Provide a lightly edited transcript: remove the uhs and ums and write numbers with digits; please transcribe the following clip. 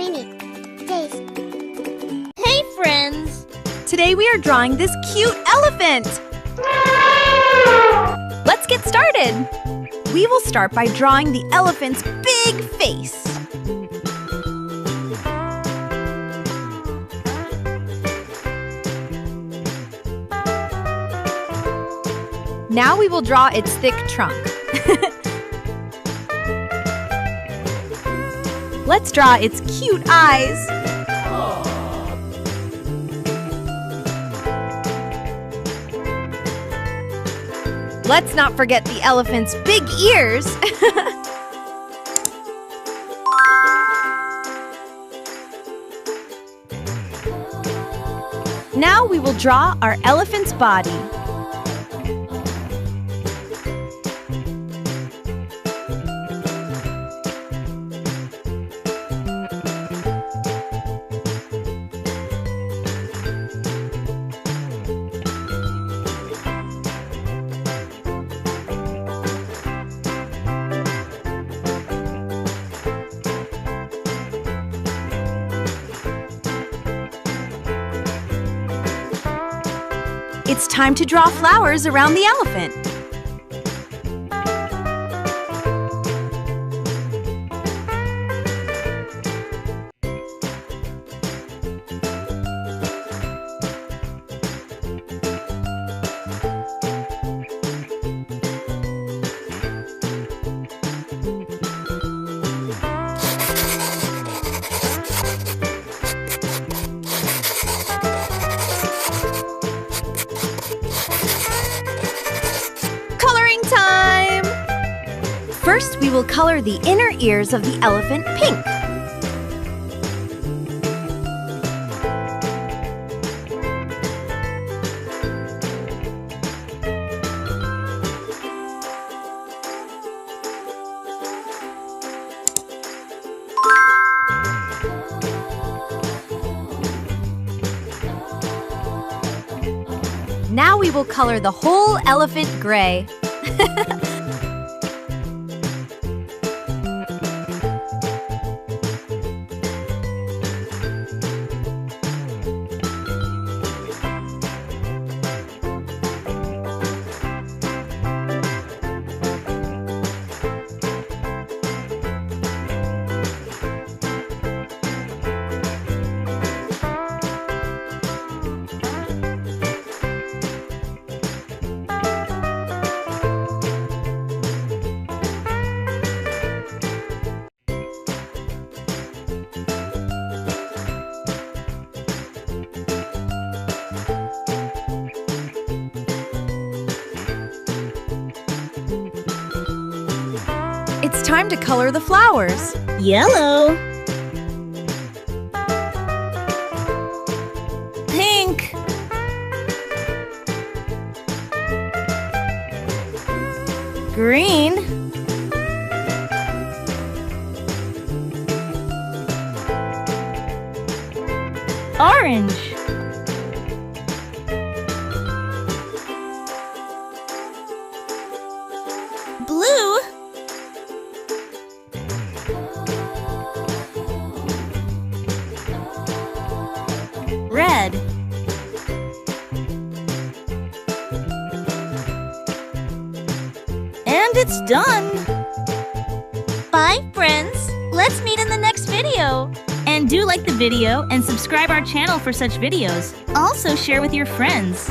Dreamy. Taste. Hey friends! Today we are drawing this cute elephant! Let's get started! We will start by drawing the elephant's big face. Now we will draw its thick trunk. Let's draw its cute eyes. Let's not forget the elephant's big ears. Now we will draw our elephant's body. It's time to draw flowers around the elephant. First, we will color the inner ears of the elephant pink. Now we will color the whole elephant gray. It's time to color the flowers. Yellow. Pink. Green. Orange. Blue. Red. And it's done! Bye, friends! Let's meet in the next video! And do like the video and subscribe our channel for such videos. Also share with your friends.